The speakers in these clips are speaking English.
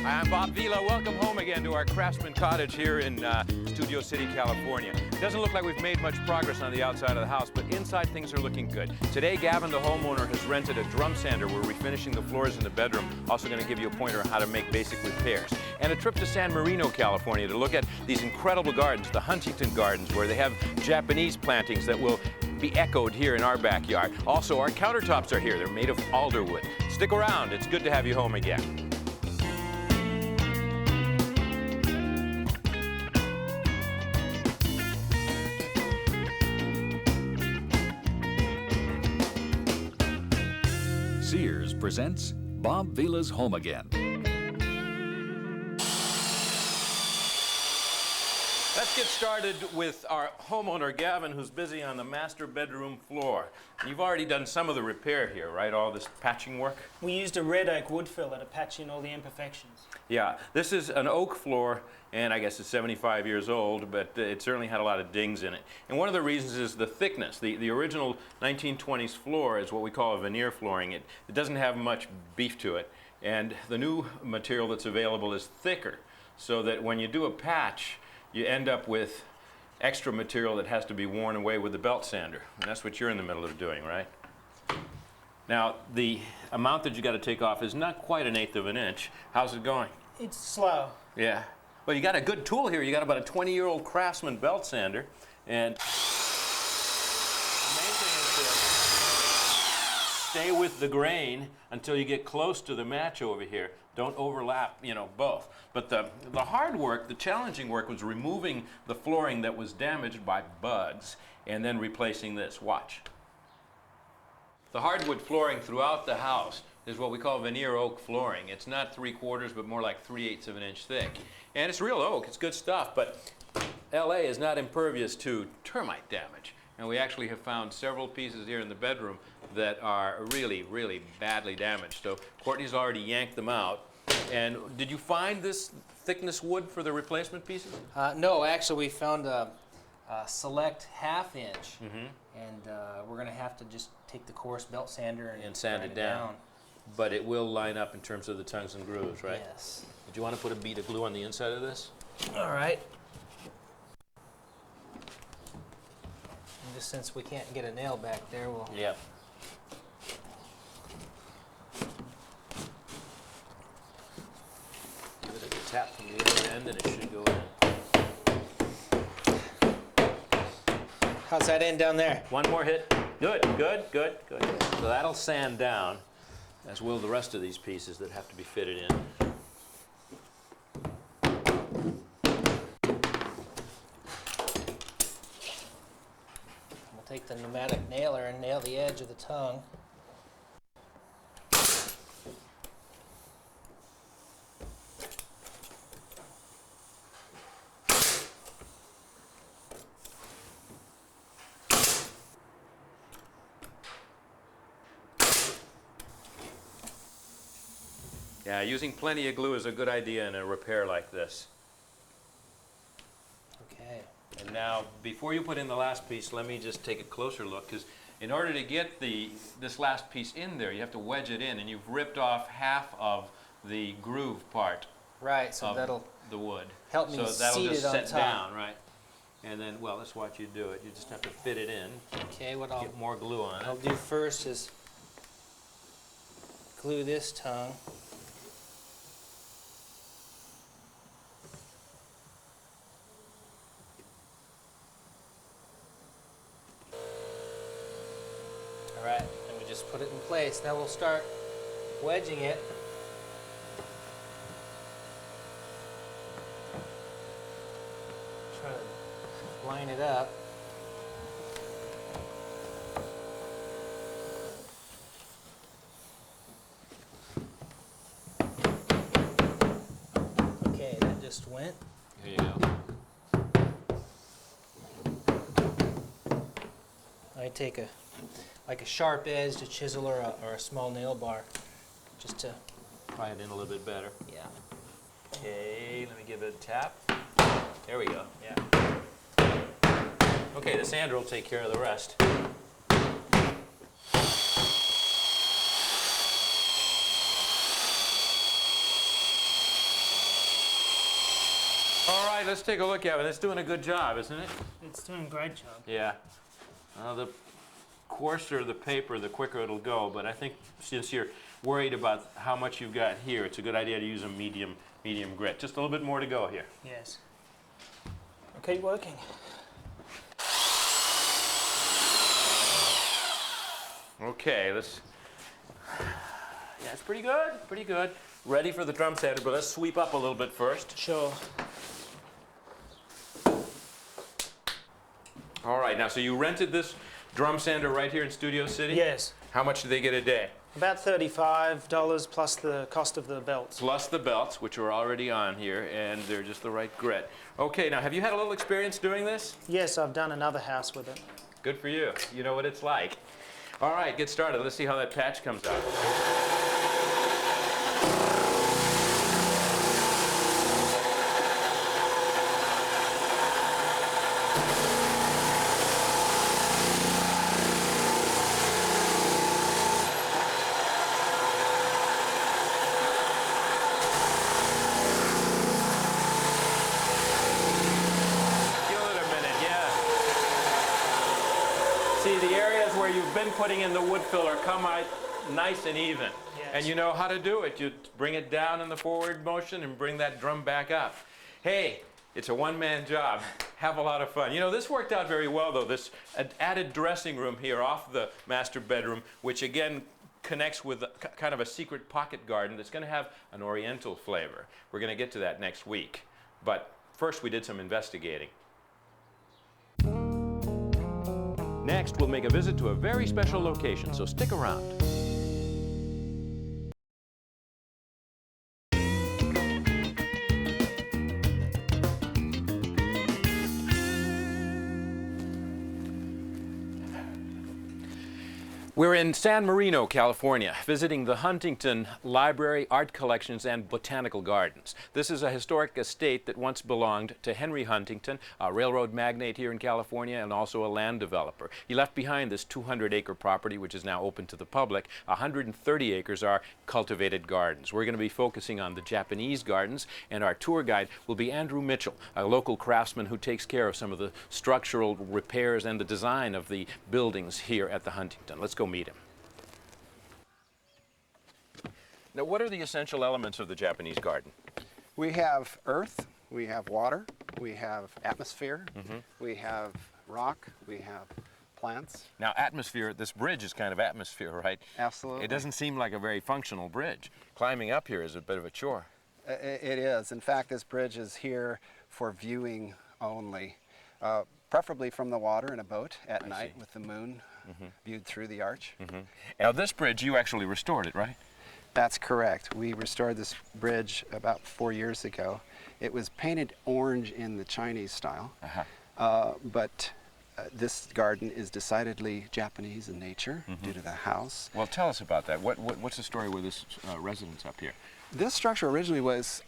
Hi, I'm Bob Vila. Welcome home again to our Craftsman cottage here in Studio City, California. It doesn't look like we've made much progress on the outside of the house, but inside things are looking good. Today, Gavin, the homeowner, has rented a drum sander. We're refinishing the floors in the bedroom. Also going to give you a pointer on how to make basic repairs. And a trip to San Marino, California to look at these incredible gardens, the Huntington gardens, where they have Japanese plantings that will be echoed here in our backyard. Also, our countertops are here. They're made of alderwood. Stick around. It's good to have you home again. Sears presents Bob Vila's Home Again. Let's get started with our homeowner, Gavin, who's busy on the master bedroom floor. And you've already done some of the repair here, right? All this patching work? We used a red oak wood filler to patch in all the imperfections. Yeah, this is an oak floor, and I guess it's 75 years old, but it certainly had a lot of dings in it. And one of the reasons is the thickness. The original 1920s floor is what we call a veneer flooring. It doesn't have much beef to it. And the new material that's available is thicker, so that when you do a patch, you end up with extra material that has to be worn away with the belt sander. And that's what you're in the middle of doing, right? Now, the amount that you got to take off is not quite 1/8 of an inch. How's it going? It's slow. Yeah. Well, you got a good tool here. You got about a 20-year-old Craftsman belt sander. And the main thing is to stay with the grain until you get close to the match over here. Don't overlap, you know, both. But the hard work, the challenging work, was removing the flooring that was damaged by bugs and then replacing this. Watch. The hardwood flooring throughout the house is what we call veneer oak flooring. It's not 3/4, but more like 3/8 of an inch thick. And it's real oak. It's good stuff, but LA is not impervious to termite damage. And we actually have found several pieces here in the bedroom that are really, really badly damaged. So Cortney's already yanked them out. And did you find this thickness wood for the replacement pieces? No, actually we found a select 1/2 inch, and we're going to have to just take the coarse belt sander and sand it down. But it will line up in terms of the tongues and grooves, right? Yes. Did you want to put a bead of glue on the inside of this? All right. And just since we can't get a nail back there, we'll... Yep. Give it a tap from the other end and it should go in. How's that end down there? One more hit. Good, good, good, good. So that'll sand down, as will the rest of these pieces that have to be fitted in. We'll take the pneumatic nailer and nail the edge of the tongue. Yeah, using plenty of glue is a good idea in a repair like this. Okay. And now, before you put in the last piece, let me just take a closer look, because in order to get this last piece in there, you have to wedge it in, and you've ripped off half of the groove part. Right, so that'll the wood. help me so that'll seat just it on set top. down, right? And then, well, let's watch you do it. You just have to fit it in. Okay, what I'll Get more glue on it. do first is glue this tongue. All right, and we just put it in place. Now we'll start wedging it. Try to line it up. Okay, that just went. Here you go. I take a sharp edged, a chisel, or a small nail bar, just to... Pry it in a little bit better. Yeah. Okay, let me give it a tap. There we go. Yeah. Okay, the sander will take care of the rest. right, let's take a look at it. It's doing a good job, isn't it? It's doing a great job. Yeah. The coarser the paper, the quicker it'll go. But I think since you're worried about how much you've got here, it's a good idea to use a medium grit. Just a little bit more to go here. Yes. I'll keep working. Okay, let's. Yeah, it's pretty good. Pretty good. Ready for the drum sander, but let's sweep up a little bit first. Sure. All right, now, so you rented this drum sander right here in Studio City? Yes. How much do they get a day? About $35 plus the cost of the belts. Plus the belts, which are already on here, and they're just the right grit. Okay, now, have you had a little experience doing this? Yes, I've done another house with it. Good for you. You know what it's like. All right, get started. Let's see how that patch comes out. The areas where you've been putting in the wood filler come out nice and even. Yes. And you know how to do it. You bring it down in the forward motion and bring that drum back up. Hey, it's a one-man job. Have a lot of fun. You know, this worked out very well, though. This added dressing room here off the master bedroom, which again connects with kind of a secret pocket garden that's going to have an oriental flavor. We're going to get to that next week. But first, we did some investigating. Next, we'll make a visit to a very special location, so stick around. We're in San Marino, California, visiting the Huntington Library, Art Collections, and Botanical Gardens. This is a historic estate that once belonged to Henry Huntington, a railroad magnate here in California and also a land developer. He left behind this 200-acre property, which is now open to the public. 130 acres are cultivated gardens. We're going to be focusing on the Japanese gardens, and our tour guide will be Andrew Mitchell, a local craftsman who takes care of some of the structural repairs and the design of the buildings here at the Huntington. Let's go meet him. Now, what are the essential elements of the Japanese garden? We have earth, we have water, we have atmosphere, we have rock, we have plants. Now, atmosphere, this bridge is kind of atmosphere, right? Absolutely. It doesn't seem like a very functional bridge. Climbing up here is a bit of a chore. It is. In fact, this bridge is here for viewing only, preferably from the water in a boat at night with the moon viewed through the arch. Now, this bridge, you actually restored it, right? That's correct. We restored this bridge about 4 years ago. It was painted orange in the Chinese style, but this garden is decidedly Japanese in nature due to the house. Well, tell us about that. What's the story with this residence up here? This structure originally was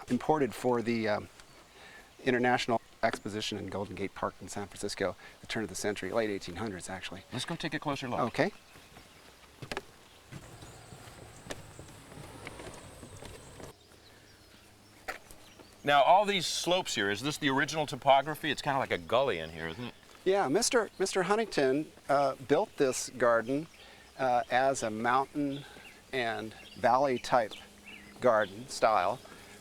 imported for the International Exposition in Golden Gate Park in San Francisco, the turn of the century, late 1800s actually. Let's go take a closer look. Okay. Now, all these slopes here, is this the original topography? It's kind of like a gully in here, isn't it? Yeah, Mr. Huntington built this garden as a mountain and valley type garden style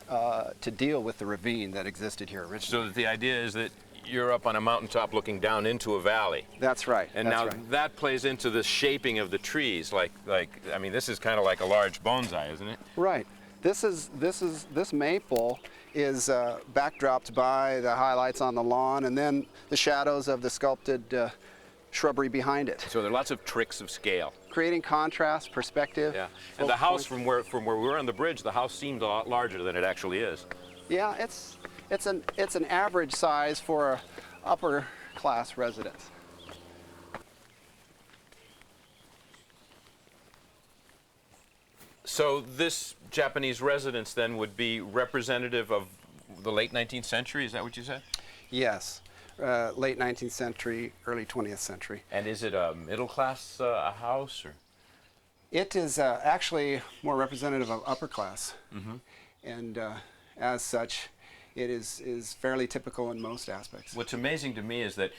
to deal with the ravine that existed here originally. So that the idea is that you're up on a mountaintop looking down into a valley. That's right. And that's now right. that plays into the shaping of the trees. Like I mean, this is kind of like a large bonsai, isn't it? Right. This maple is backdropped by the highlights on the lawn and then the shadows of the sculpted shrubbery behind it. So there are lots of tricks of scale. Creating contrast, perspective. Yeah. And the house from where we were on the bridge, the house seemed a lot larger than it actually is. Yeah, it's an average size for a upper class residence. So this Japanese residence then would be representative of the late 19th century, is that what you said? Yes, late 19th century, early 20th century. And is it a middle class house, or? It is actually more representative of upper class. And as such, it is fairly typical in most aspects. What's amazing to me is that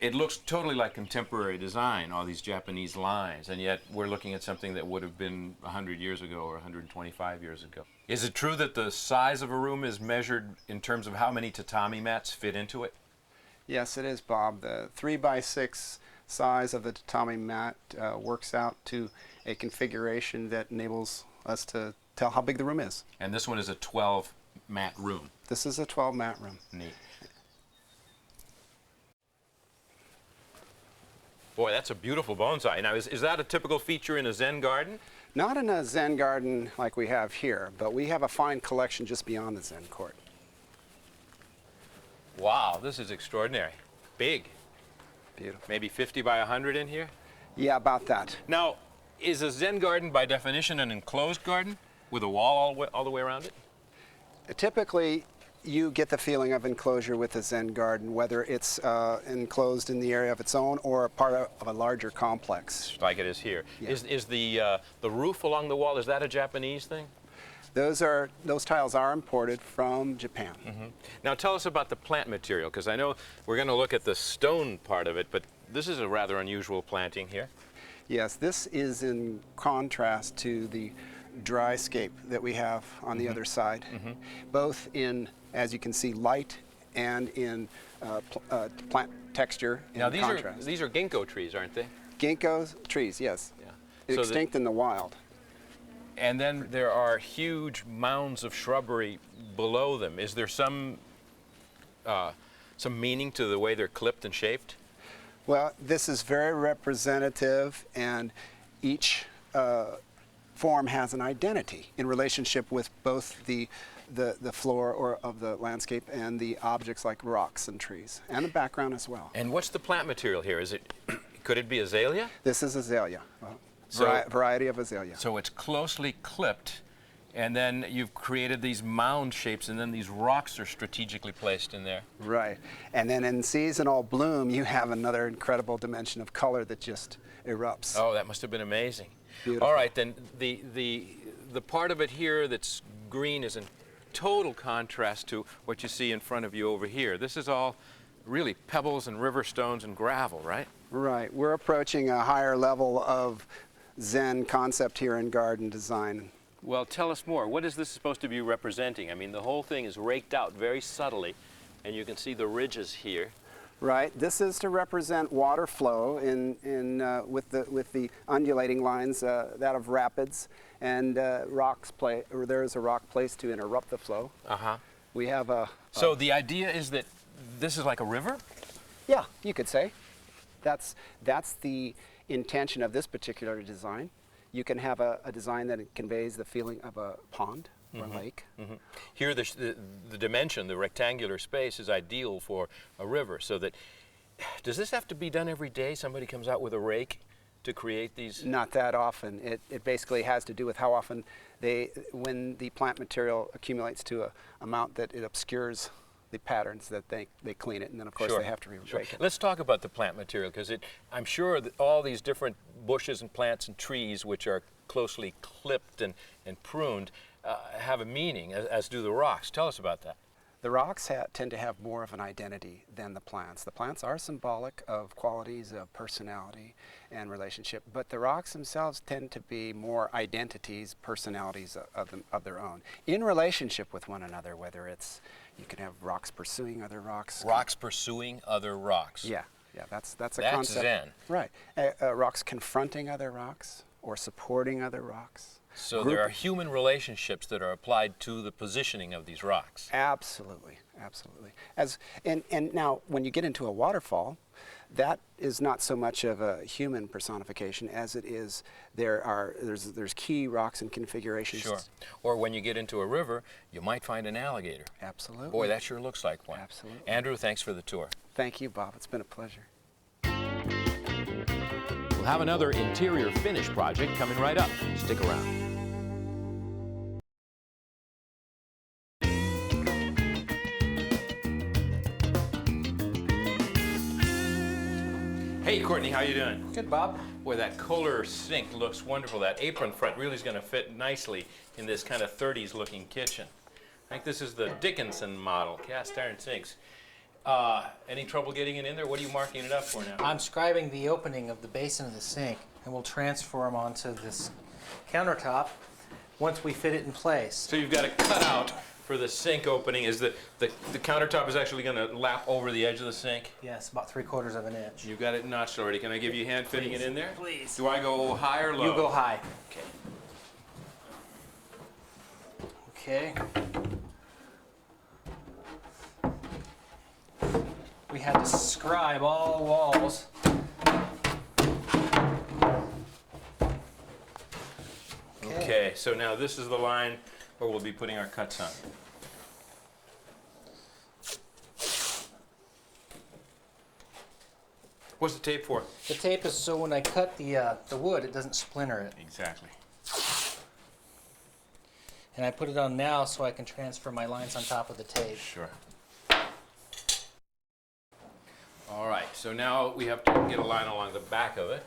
it looks totally like contemporary design, all these Japanese lines, and yet we're looking at something that would have been 100 years ago or 125 years ago. Is it true that the size of a room is measured in terms of how many tatami mats fit into it? Yes, it is, Bob. The 3x6 size of the tatami mat works out to a configuration that enables us to tell how big the room is. And this one is a 12 mat room. This is a 12 mat room. Neat. Boy, that's a beautiful bonsai. Now, is that a typical feature in a Zen garden? Not in a Zen garden like we have here, but we have a fine collection just beyond the Zen court. Wow, this is extraordinary. Big. Beautiful. Maybe 50 by 100 in here? Yeah, about that. Now, is a Zen garden by definition an enclosed garden with a wall all the way around it? Typically, you get the feeling of enclosure with a Zen garden, whether it's enclosed in the area of its own or a part of a larger complex. Like it is here. Yeah. Is the roof along the wall, is that a Japanese thing? Those tiles are imported from Japan. Mm-hmm. Now tell us about the plant material, because I know we're going to look at the stone part of it, but this is a rather unusual planting here. Yes, this is in contrast to the dryscape that we have on the other side, both in, as you can see, light and in plant texture in Now contrast. these are ginkgo trees, aren't they? Ginkgo trees, yes. Yeah. So Extinct in the wild. and then there are huge mounds of shrubbery below them. Is there some meaning to the way they're clipped and shaped? Well, this is very representative, and each form has an identity in relationship with both the floor of the landscape and the objects like rocks and trees, and the background as well. And what's the plant material here? Is it, could it be azalea? This is azalea, So- variety of azalea. So it's closely clipped, and then you've created these mound shapes, and then these rocks are strategically placed in there. Right, and then in seasonal bloom, you have another incredible dimension of color that just erupts. Oh, that must have been amazing. Beautiful. All right, then the part of it here that's green is in total contrast to what you see in front of you over here. This is all really pebbles and river stones and gravel, right? Right, we're approaching a higher level of Zen concept here in garden design. Well, tell us more. What is this supposed to be representing? I mean, the whole thing is raked out very subtly, and you can see the ridges here. Right, this is to represent water flow with the undulating lines, that of rapids, and there is a rock placed to interrupt the flow. Uh-huh. We have a... So the idea is that this is like a river? Yeah, you could say. That's the intention of this particular design. You can have a design that conveys the feeling of a pond or lake. Mm-hmm. Here, the dimension, the rectangular space, is ideal for a river. So that, does this have to be done every day? Somebody comes out with a rake to create these? Not that often. It basically has to do with how often when the plant material accumulates to an amount that it obscures the patterns, that they clean it, and then of course Sure. they have to re-rake it. Let's talk about the plant material, because I'm sure that all these different bushes and plants and trees, which are closely clipped and pruned, have a meaning, as do the rocks. Tell us about that. The rocks tend to have more of an identity than the plants. The plants are symbolic of qualities of personality and relationship, but the rocks themselves tend to be more identities, personalities of their own, in relationship with one another, whether it's, you can have rocks pursuing other rocks. Rocks pursuing other rocks. Yeah, that's a That's concept. Zen. Right. Rocks confronting other rocks or supporting other rocks. So there are human relationships that are applied to the positioning of these rocks. Absolutely, absolutely. And now, when you get into a waterfall, that is not so much of a human personification as it is there's key rocks and configurations. Sure. Or when you get into a river, you might find an alligator. Absolutely. Boy, that sure looks like one. Absolutely. Andrew, thanks for the tour. Thank you, Bob. It's been a pleasure. We'll have another interior finish project coming right up. Stick around. Hey, Courtney, how you doing? Good, Bob. Boy, that Kohler sink looks wonderful. That apron front really is going to fit nicely in this kind of 30s looking kitchen. I think this is the Dickinson model, cast iron sinks. Any trouble getting it in there? What are you marking it up for now? I'm scribing the opening of the basin of the sink, and we'll transfer them onto this countertop once we fit it in place. So you've got a cutout for the sink opening. Is the countertop is actually going to lap over the edge of the sink? Yes, about 3/4 of an inch. You've got it notched already. Can I give you a hand fitting it in there? Please. Do I go high or low? You go high. Okay. Okay. We had to scribe all walls. Okay, so now this is the line where we'll be putting our cuts on. What's the tape for? The tape is so when I cut the wood, it doesn't splinter it. Exactly. And I put it on now so I can transfer my lines on top of the tape. Sure. All right, so now we have to get a line along the back of it.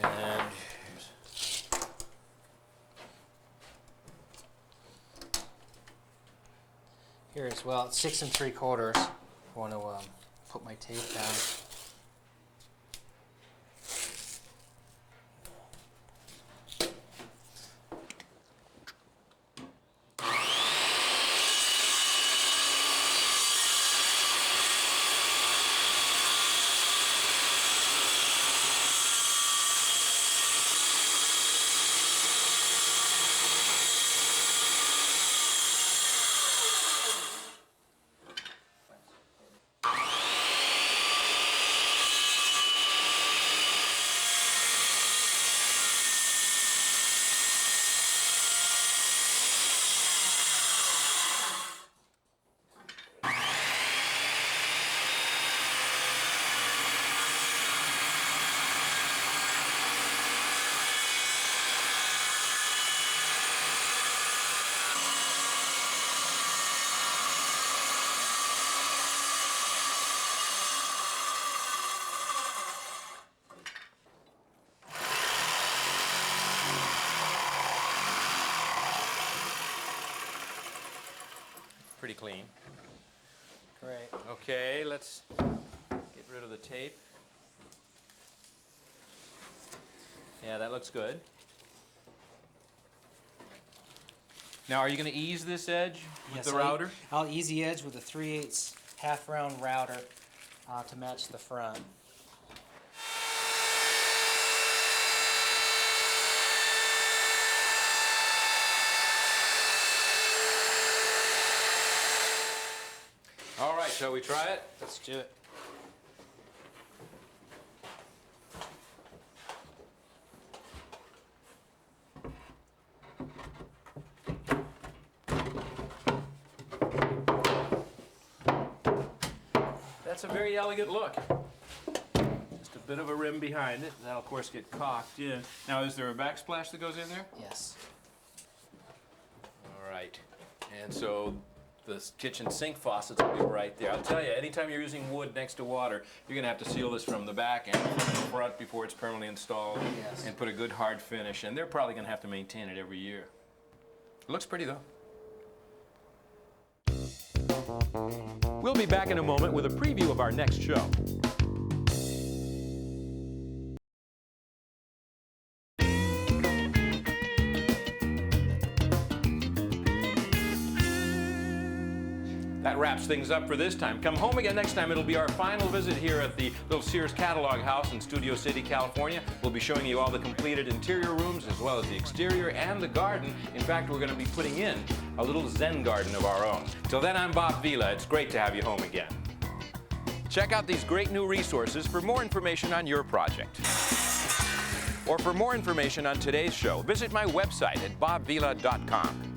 And here as well, it's 6 3/4. I want to put my tape down. pretty clean. Great. Okay, let's get rid of the tape. Yeah, that looks good. Now, are you going to ease this edge with the router? I'll ease the edge with a 3/8 half-round router to match the front. All right, shall we try it? Let's do it. That's a very elegant look. Just a bit of a rim behind it. That'll, of course, get caulked in. Now, is there a backsplash that goes in there? Yes. All right. And so the kitchen sink faucets will be right there. I'll tell you, anytime you're using wood next to water, you're going to have to seal this from the back and from the front before it's permanently installed. Yes. And put a good hard finish. And they're probably going to have to maintain it every year. It looks pretty, though. We'll be back in a moment with a preview of our next show. That wraps things up for this time. Come home again next time. It'll be our final visit here at the little Sears Catalog House in Studio City, California. We'll be showing you all the completed interior rooms as well as the exterior and the garden. In fact, we're going to be putting in a little Zen garden of our own. Till then, I'm Bob Vila. It's great to have you home again. Check out these great new resources for more information on your project. Or for more information on today's show, visit my website at bobvila.com.